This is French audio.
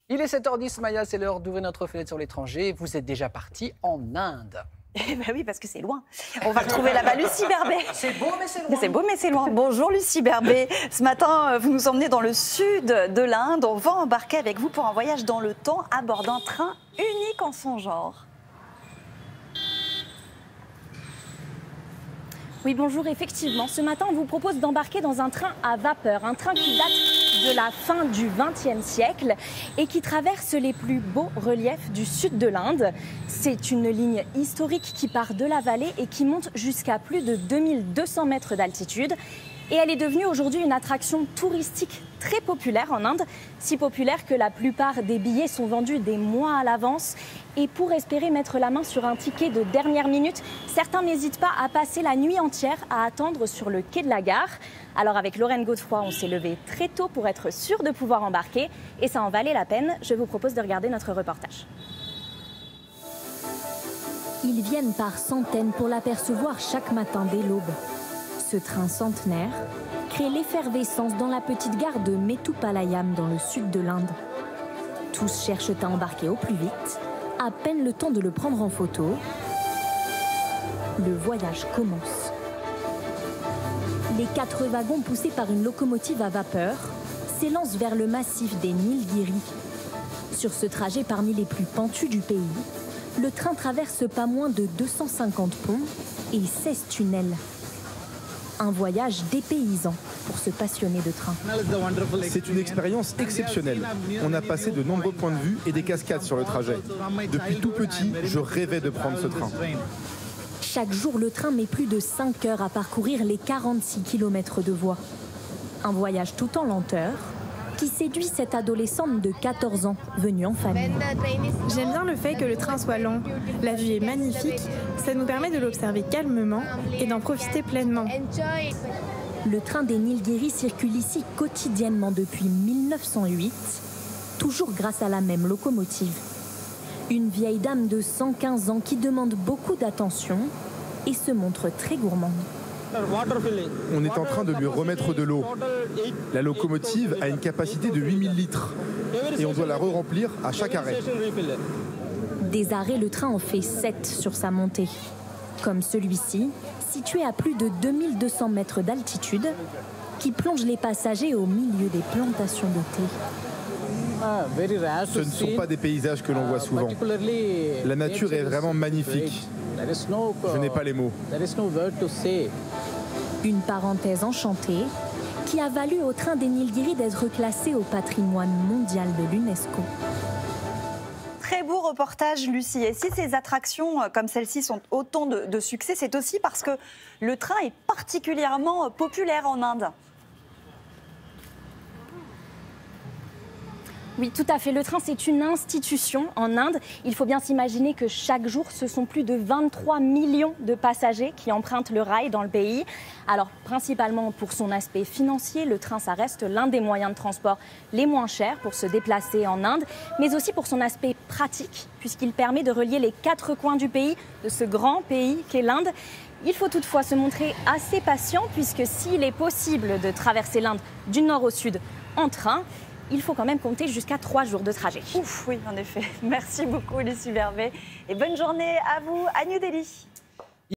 Il est 7h10, Maya, c'est l'heure d'ouvrir notre fenêtre sur l'étranger. Vous êtes déjà parti en Inde. Eh ben oui, parce que c'est loin. On va retrouver là-bas Lucie Berbet. C'est beau, mais c'est loin. C'est beau, mais c'est loin. Bonjour Lucie Berbet. Ce matin, vous nous emmenez dans le sud de l'Inde. On va embarquer avec vous pour un voyage dans le temps à bord d'un train unique en son genre. Oui, bonjour, effectivement. Ce matin, on vous propose d'embarquer dans un train à vapeur, un train qui date de la fin du XXe siècle et qui traverse les plus beaux reliefs du sud de l'Inde. C'est une ligne historique qui part de la vallée et qui monte jusqu'à plus de 2200 mètres d'altitude. Et elle est devenue aujourd'hui une attraction touristique très populaire en Inde, si populaire que la plupart des billets sont vendus des mois à l'avance. Et pour espérer mettre la main sur un ticket de dernière minute, certains n'hésitent pas à passer la nuit entière à attendre sur le quai de la gare. Alors avec Lorraine Godefroy, on s'est levé très tôt pour être sûr de pouvoir embarquer. Et ça en valait la peine. Je vous propose de regarder notre reportage. Ils viennent par centaines pour l'apercevoir chaque matin dès l'aube. Ce train centenaire crée l'effervescence dans la petite gare de Mettupalayam dans le sud de l'Inde. Tous cherchent à embarquer au plus vite, à peine le temps de le prendre en photo. Le voyage commence. Les 4 wagons poussés par une locomotive à vapeur s'élancent vers le massif des Nilgiri. Sur ce trajet parmi les plus pentus du pays, le train traverse pas moins de 250 ponts et 16 tunnels. Un voyage dépaysant pour se passionner de train. C'est une expérience exceptionnelle. On a passé de nombreux points de vue et des cascades sur le trajet. Depuis tout petit, je rêvais de prendre ce train. Chaque jour, le train met plus de 5 heures à parcourir les 46 km de voie. Un voyage tout en lenteur qui séduit cette adolescente de 14 ans venue en famille. J'aime bien le fait que le train soit lent. La vue est magnifique, ça nous permet de l'observer calmement et d'en profiter pleinement. Le train des Nilgiri circule ici quotidiennement depuis 1908, toujours grâce à la même locomotive. Une vieille dame de 115 ans qui demande beaucoup d'attention et se montre très gourmande. On est en train de lui remettre de l'eau. La locomotive a une capacité de 8000 litres et on doit la re-remplir à chaque arrêt. Des arrêts, le train en fait 7 sur sa montée. Comme celui-ci, situé à plus de 2200 mètres d'altitude, qui plonge les passagers au milieu des plantations de thé. Ce ne sont pas des paysages que l'on voit souvent. La nature est vraiment magnifique. Je n'ai pas les mots. Une parenthèse enchantée qui a valu au train des Nilgiri d'être classé au patrimoine mondial de l'UNESCO. Très beau reportage, Lucie. Et si ces attractions comme celle-ci sont autant de succès, c'est aussi parce que le train est particulièrement populaire en Inde. Oui, tout à fait. Le train, c'est une institution en Inde. Il faut bien s'imaginer que chaque jour, ce sont plus de 23 millions de passagers qui empruntent le rail dans le pays. Alors, principalement pour son aspect financier, le train, ça reste l'un des moyens de transport les moins chers pour se déplacer en Inde, mais aussi pour son aspect pratique, puisqu'il permet de relier les 4 coins du pays, de ce grand pays qu'est l'Inde. Il faut toutefois se montrer assez patient, puisque s'il est possible de traverser l'Inde du nord au sud en train, il faut quand même compter jusqu'à 3 jours de trajet. Ouf, oui, en effet. Merci beaucoup, Lucie Berbet. Et bonne journée à vous, à New Delhi.